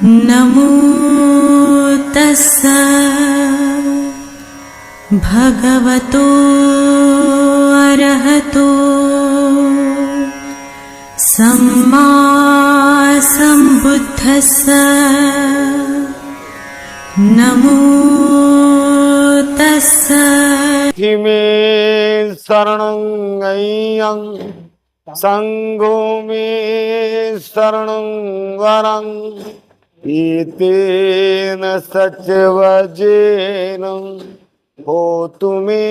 नमो तस्स भगवतो अरहतो सम्मा सम्बुद्धस्स। नमो तस्स। मे शरणं गय्यं संगो मे शरणं वरं एतेन सचवजेन होतु मे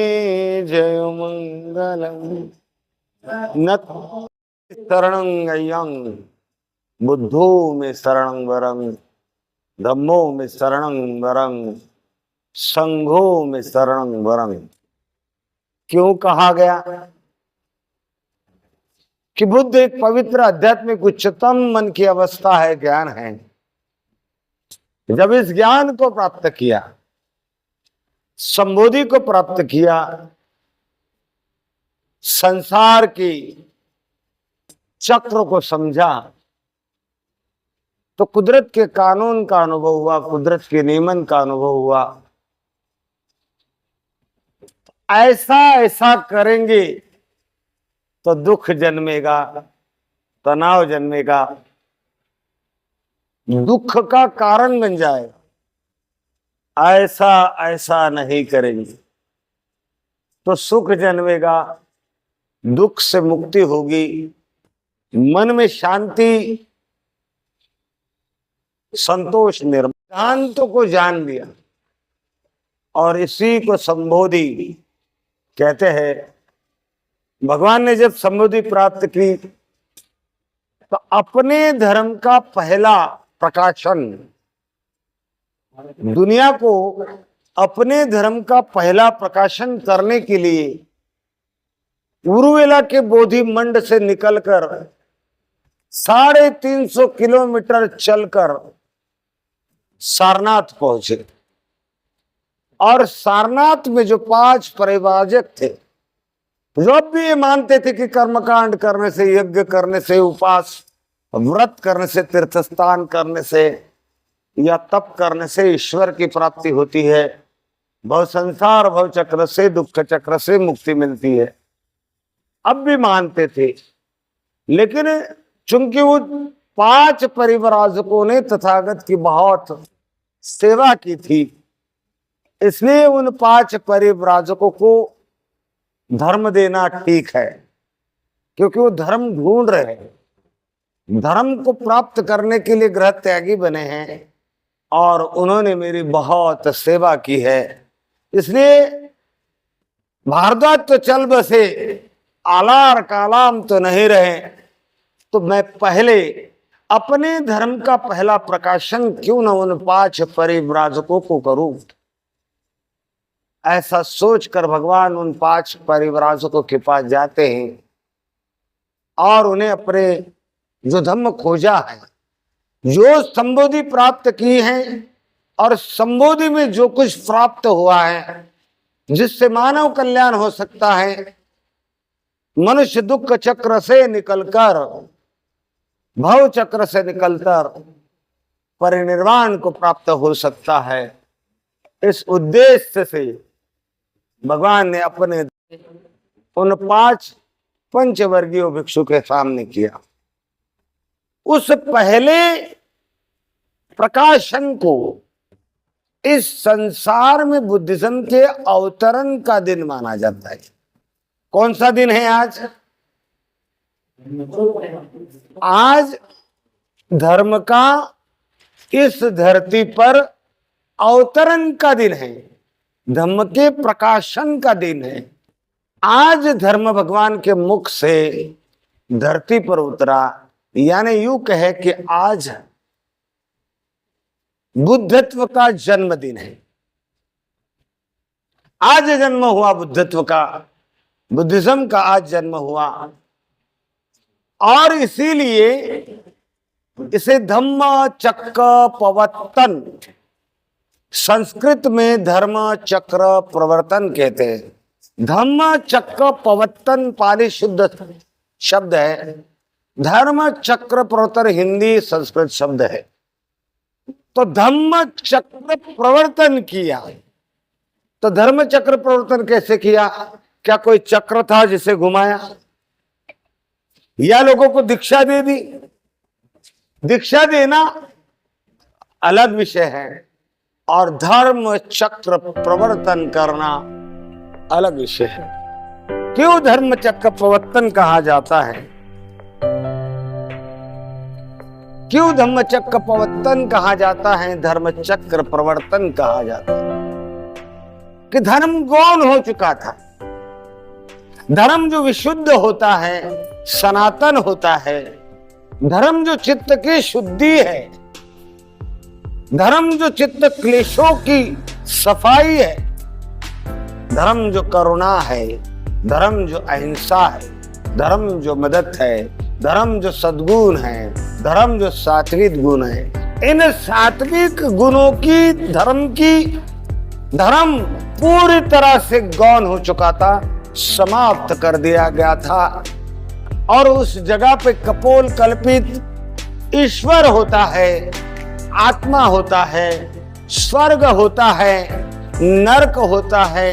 जयमंगलम्। न शरणं गय्यं बुद्धो मे शरणं वरं धम्मो मे शरणं वरं संघो में शरण वरं। क्यों कहा गया कि बुद्ध एक पवित्र आध्यात्मिक उच्चतम मन की अवस्था है, ज्ञान है। जब इस ज्ञान को प्राप्त किया, संबोधि को प्राप्त किया, संसार की चक्र को समझा, तो कुदरत के कानून का अनुभव हुआ, कुदरत के नियमन का अनुभव हुआ। ऐसा ऐसा करेंगे तो दुख जन्मेगा, तनाव जन्मेगा, दुख का कारण बन जाएगा। ऐसा ऐसा नहीं करेंगे तो सुख जन्मेगा, दुख से मुक्ति होगी, मन में शांति, संतोष, निर्माण को जान लिया। और इसी को संबोधि कहते हैं। भगवान ने जब संबोधि प्राप्त की तो अपने धर्म का पहला प्रकाशन, दुनिया को अपने धर्म का पहला प्रकाशन करने के लिए उरुवेला के बोधि मंड से निकलकर 350 किलोमीटर चलकर सारनाथ पहुंचे। और सारनाथ में जो 5 परिव्राजक थे, जो भी ये मानते थे कि कर्मकांड करने से, यज्ञ करने से, उपास व्रत करने से, तीर्थस्थान करने से या तप करने से ईश्वर की प्राप्ति होती है, भव संसार भव चक्र से, दुख चक्र से मुक्ति मिलती है, अब भी मानते थे। लेकिन चूंकि वो 5 परिव्राजकों ने तथागत की बहुत सेवा की थी, इसलिए उन 5 परिव्राजकों को धर्म देना ठीक है, क्योंकि वो धर्म ढूंढ रहे हैं, धर्म को प्राप्त करने के लिए गृह त्यागी बने हैं और उन्होंने मेरी बहुत सेवा की है। इसलिए भारद्वाज तो चल बसे, आलार कालाम तो नहीं रहे, तो मैं पहले अपने धर्म का पहला प्रकाशन क्यों न उन 5 परिव्राजकों को करूं। ऐसा सोचकर भगवान उन 5 परिव्राजकों के पास जाते हैं और उन्हें अपने जो धम्म खोजा है, जो संबोधि प्राप्त की है और संबोधि में जो कुछ प्राप्त हुआ है, जिससे मानव कल्याण हो सकता है, मनुष्य दुख चक्र से निकलकर, भव चक्र से निकलकर परिनिर्वाण को प्राप्त हो सकता है, इस उद्देश्य से भगवान ने अपने उन 5 पंचवर्गीय भिक्षु के सामने किया। उस पहले प्रकाशन को इस संसार में बुद्धिज्म के अवतरण का दिन माना जाता है। कौन सा दिन है आज? आज धर्म का इस धरती पर अवतरण का दिन है, धर्म के प्रकाशन का दिन है। आज धर्म भगवान के मुख से धरती पर उतरा, यानी यूं कहे कि आज बुद्धत्व का जन्मदिन है। आज जन्म हुआ बुद्धत्व का, बुद्धिज्म का आज जन्म हुआ। और इसीलिए इसे धम्म चक्र प्रवर्तन, संस्कृत में धर्म चक्र प्रवर्तन कहते हैं। धम्म चक्र प्रवर्तन पाली शुद्ध शब्द है, धर्म चक्र प्रवर्तन हिंदी संस्कृत शब्द है। तो धम्म चक्र प्रवर्तन किया। तो धर्म चक्र प्रवर्तन कैसे किया? क्या कोई चक्र था जिसे घुमाया, या लोगों को दीक्षा दे दी? दीक्षा देना अलग विषय है और धर्म चक्र प्रवर्तन करना अलग विषय है। क्यों धर्म चक्र प्रवर्तन कहा जाता है? क्यों धर्म चक्र प्रवर्तन कहा जाता है, धर्म चक्र प्रवर्तन कहा जाता है? कि धर्म गौण हो चुका था। धर्म जो विशुद्ध होता है, सनातन होता है, धर्म जो चित्त की शुद्धि है, धर्म जो चित्त क्लेशों की सफाई है, धर्म जो करुणा है, धर्म जो अहिंसा है, धर्म जो मदद है, धर्म जो सद्गुण है, धर्म जो सात्विक गुण है, इन सात्विक गुणों की धर्म पूरी तरह से गौण हो चुका था, समाप्त कर दिया गया था। और उस जगह पे कपोल कल्पित ईश्वर होता है, आत्मा होता है, स्वर्ग होता है, नरक होता है।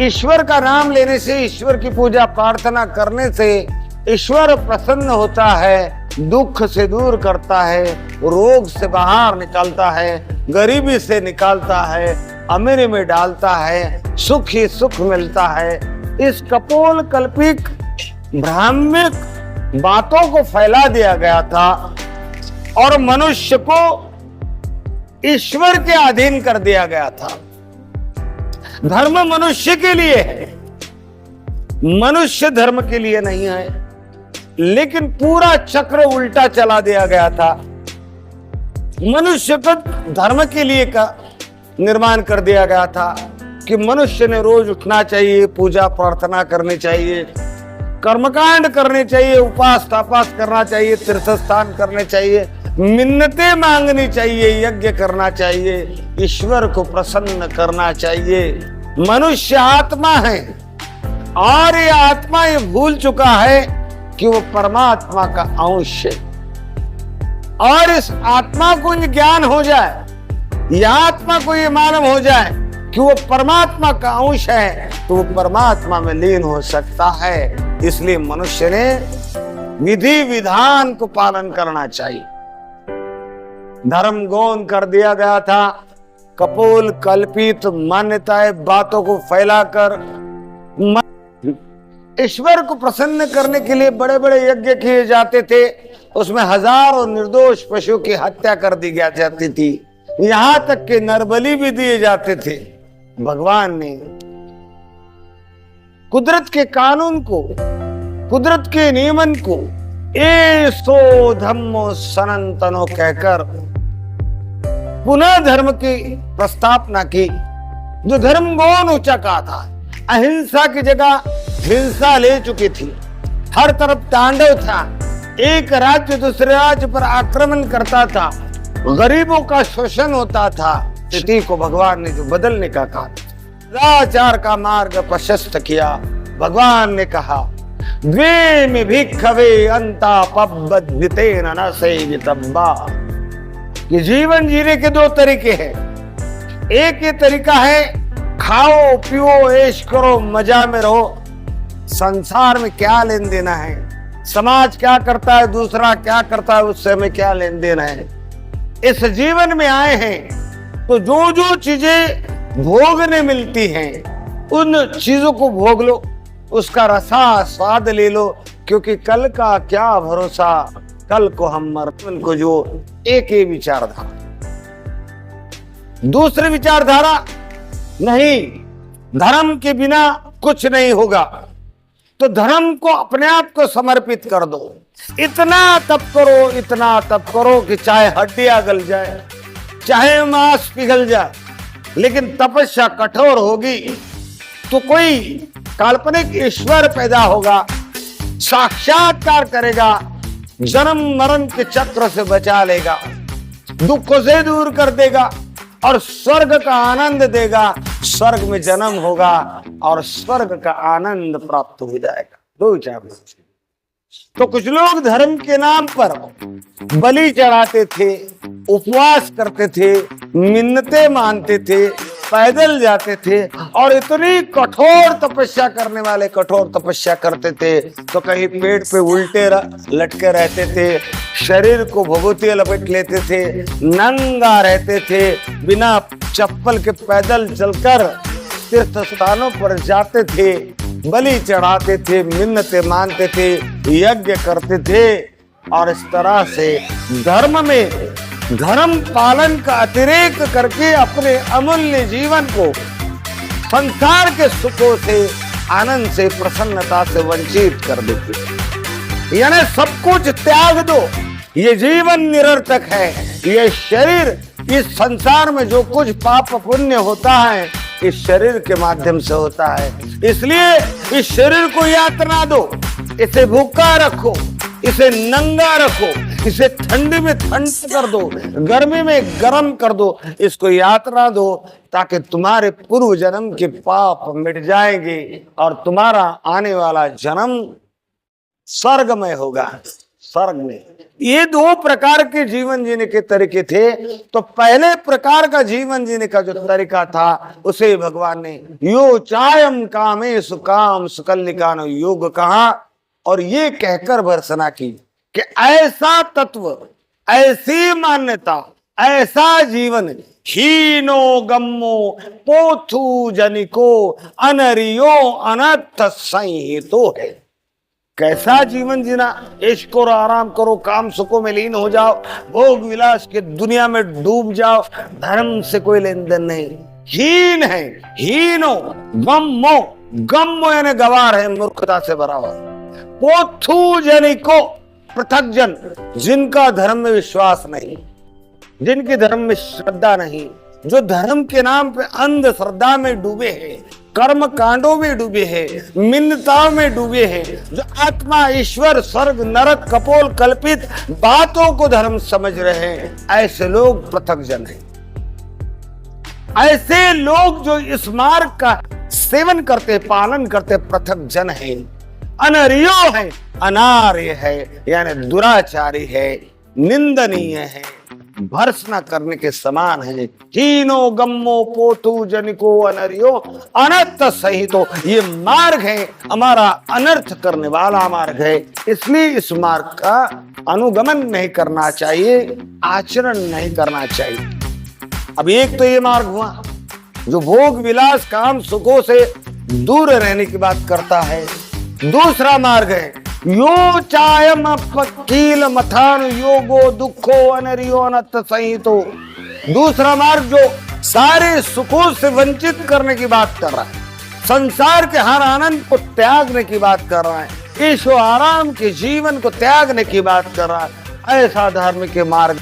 ईश्वर का नाम लेने से, ईश्वर की पूजा प्रार्थना करने से ईश्वर प्रसन्न होता है, दुख से दूर करता है, रोग से बाहर निकालता है, गरीबी से निकालता है, अमीरी में डालता है, सुख ही सुख मिलता है। इस कपोल कल्पित भ्राम्यक बातों को फैला दिया गया था और मनुष्य को ईश्वर के अधीन कर दिया गया था। धर्म मनुष्य के लिए है, मनुष्य धर्म के लिए नहीं है। लेकिन पूरा चक्र उल्टा चला दिया गया था। मनुष्य को धर्म के लिए का निर्माण कर दिया गया था कि मनुष्य ने रोज उठना चाहिए, पूजा प्रार्थना करनी चाहिए, कर्मकांड करने चाहिए, उपास तापास करना चाहिए, तीर्थ स्थान करने चाहिए, मिन्नतें मांगनी चाहिए, यज्ञ करना चाहिए, ईश्वर को प्रसन्न करना चाहिए। मनुष्य आत्मा है और ये आत्मा ये भूल चुका है कि वो परमात्मा का अंश है। और इस आत्मा को ये ज्ञान हो जाए, यह आत्मा को ये मालूम हो जाए कि वो परमात्मा का अंश है, तो वो परमात्मा में लीन हो सकता है। इसलिए मनुष्य ने विधि विधान को पालन करना चाहिए। धर्म गौण कर दिया गया था। कपोल कल्पित मान्यताएं, बातों को फैलाकर ईश्वर को प्रसन्न करने के लिए बड़े बड़े यज्ञ किए जाते थे। उसमें हजारों निर्दोष पशु की हत्या कर दी जाती थी, यहां तक कि नरबलि भी दिए जाते थे। भगवान ने कुदरत के कानून को, कुदरत के नियमन को एसो धम्मो सनातनो कहकर पुनः धर्म की प्रस्तावना की, जो धर्म गौण हो चुका था। अहिंसा की जगह हिंसा ले चुकी थी, हर तरफ तांडव था, एक राज्य दूसरे राज्य पर आक्रमण करता था, गरीबों का शोषण होता था। स्थिति को भगवान ने जो बदलने का कहा, सदाचार का मार्ग प्रशस्त किया। भगवान ने कहा, द्वे में भिक्खवे अंता पब्बद्धितेन न सेवितब्बा, कि जीवन जीने के दो तरीके हैं। एक ये तरीका है खाओ पियो ऐश करो, मजा में रहो, संसार में क्या लेन देना है, समाज क्या करता है, दूसरा क्या करता है, उससे हमें क्या लेन देना है। इस जीवन में आए हैं तो जो जो चीजें भोगने मिलती हैं उन चीजों को भोग लो, उसका रसा स्वाद ले लो, क्योंकि कल का क्या भरोसा, कल को हम मरते को। जो एक ही विचारधारा, दूसरी विचारधारा नहीं, धर्म के बिना कुछ नहीं होगा, तो धर्म को अपने आप को समर्पित कर दो। इतना तप करो, इतना तप करो कि चाहे हड्डियां गल जाए, चाहे मांस पिघल जाए, लेकिन तपस्या कठोर होगी तो कोई काल्पनिक ईश्वर पैदा होगा, साक्षात्कार करेगा, जन्म मरण के चक्र से बचा लेगा, दुखों से दूर कर देगा और स्वर्ग का आनंद देगा। स्वर्ग में जन्म होगा और स्वर्ग का आनंद प्राप्त हो जाएगा। दो विचार। तो कुछ लोग धर्म के नाम पर बलि चढ़ाते थे, उपवास करते थे, मिन्नतें मानते थे, पैदल जाते थे और इतनी कठोर तपस्या करने वाले कठोर तपस्या करते थे तो कहीं पेट पे उल्टे लटके रहते थे, शरीर को भभूति लपेट लेते थे, नंगा रहते थे, बिना चप्पल के पैदल चलकर तीर्थ स्थानों पर जाते थे, बलि चढ़ाते थे, मिन्नतें मानते थे, यज्ञ करते थे और इस तरह से धर्म में धर्म पालन का अतिरेक करके अपने अमूल्य जीवन को संसार के सुखों से, आनंद से, प्रसन्नता से वंचित कर देते। यानी सब कुछ त्याग दो, ये जीवन निरर्थक है, ये शरीर, इस संसार में जो कुछ पाप पुण्य होता है इस शरीर के माध्यम से होता है, इसलिए इस शरीर को यातना दो, इसे भूखा रखो, इसे नंगा रखो, इसे ठंडी में ठंड कर दो, गर्मी में गर्म कर दो, इसको यात्रा दो ताकि तुम्हारे पूर्व जन्म के पाप मिट जाएंगे और तुम्हारा आने वाला जन्म स्वर्गमय होगा। स्वर्ग में ये दो प्रकार के जीवन जीने के तरीके थे। तो पहले प्रकार का जीवन जीने का जो तरीका था उसे भगवान ने यो चायम कामे सुकाम सुकल्लिकानो योग कहा और ये कहकर भर्त्सना की कि ऐसा तत्व, ऐसी मान्यता, ऐसा जीवन हीनो गम्मो पोथु जनिको अनरियो अनर्थ संहितो है। कैसा जीवन जीना, ऐश करो, आराम करो, काम सुखों में लीन हो जाओ, भोग विलास के दुनिया में डूब जाओ, धर्म से कोई लेन देन नहीं, हीन है, हीनो गम्मो, गम्मो यानी गवार है, मूर्खता से भरा हुआ, पोथु जनिको पृथक जन, जिनका धर्म में विश्वास नहीं, जिनकी धर्म में श्रद्धा नहीं, जो धर्म के नाम पे अंध श्रद्धा में डूबे हैं, कर्म कांडों में डूबे हैं, मिन्नताओं में डूबे हैं, जो आत्मा, ईश्वर, स्वर्ग, नरक, कपोल कल्पित बातों को धर्म समझ रहे हैं, ऐसे लोग पृथक जन हैं। ऐसे लोग जो इस मार्ग का सेवन करते, पालन करते, पृथक जन हैं, अनरियो है, अनार्य है, यानी दुराचारी है, निंदनीय है, भर्त्सना करने के समान है। हीनो गम्मो पोथु जनिको अनरियो अनर्थ सहितो, ये मार्ग है हमारा, अनर्थ करने वाला मार्ग है, इसलिए इस मार्ग का अनुगमन नहीं करना चाहिए, आचरण नहीं करना चाहिए। अब एक तो ये मार्ग हुआ जो भोग विलास काम सुखों से दूर रहने की बात करता है। दूसरा मार्ग है यो चायम पकील मथान योगो दुखो अनरियो अनर्थ संहितो। दूसरा मार्ग जो सारे सुखों से वंचित करने की बात कर रहा है, संसार के हर आनंद को त्यागने की बात कर रहा है, ईशो आराम के जीवन को त्यागने की बात कर रहा है, ऐसा धार्मिक मार्ग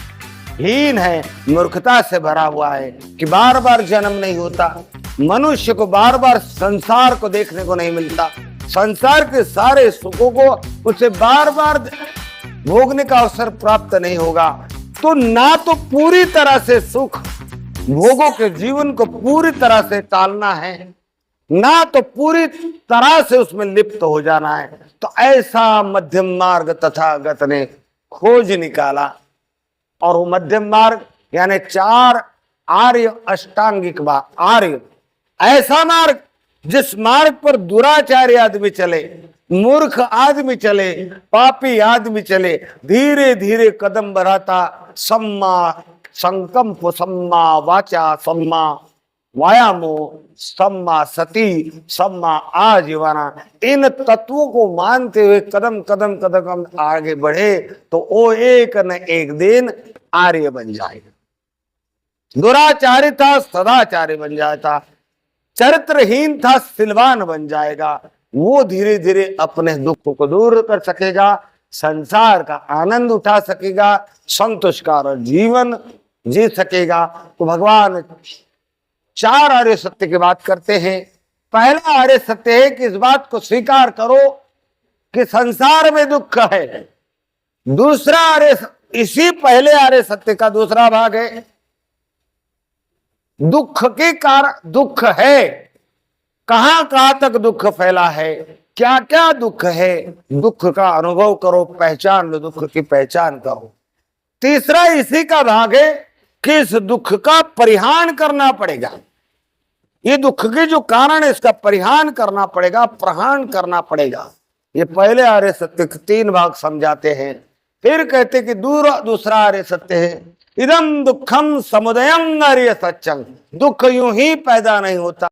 हीन है, मूर्खता से भरा हुआ है कि बार बार जन्म नहीं होता, मनुष्य को बार बार संसार को देखने को नहीं मिलता, संसार के सारे सुखों को उसे बार बार भोगने का अवसर प्राप्त नहीं होगा। तो ना तो पूरी तरह से सुख भोगों के जीवन को पूरी तरह से टालना है, ना तो पूरी तरह से उसमें लिप्त हो जाना है। तो ऐसा मध्यम मार्ग तथागत ने खोज निकाला और वो मध्यम मार्ग यानी 4 आर्य अष्टांगिक बात, आर्य ऐसा मार्ग जिस मार्ग पर दुराचारी आदमी चले, मूर्ख आदमी चले, पापी आदमी चले, धीरे धीरे कदम बढ़ाता, सम्मा संकल्प, सम्मा वाचा, सम्मा व्यायामो, सम्मा सती, सम्मा आजीवना, इन तत्वों को मानते हुए कदम कदम कदम आगे बढ़े तो वो एक न एक दिन आर्य बन जाएगा। दुराचारी था सदाचारी बन जाता, चरित्रहीन था सिलवान बन जाएगा। वो धीरे धीरे अपने दुख को दूर कर सकेगा, संसार का आनंद उठा सकेगा, संतोषकारक जीवन जी सकेगा। तो भगवान 4 आर्य सत्य की बात करते हैं। पहला आर्य सत्य है कि इस बात को स्वीकार करो कि संसार में दुख है। दूसरा आर्य, इसी पहले आर्य सत्य का दूसरा भाग है दुख के कारण, दुख है, कहां कहां तक दुख फैला है, क्या क्या दुख है, दुख का अनुभव करो, पहचान लो, दुख की पहचान करो। तीसरा इसी का भाग है कि इस दुख का परिहान करना पड़ेगा। ये दुख के जो कारण है इसका परिहान करना पड़ेगा, प्रहान करना पड़ेगा। ये पहले आर्य सत्य के 3 भाग समझाते हैं। फिर कहते कि दूसरा आर्य सत्य है, इदम दुखम समुदयम आर्य सत्यम। दुख यूं ही पैदा नहीं होता।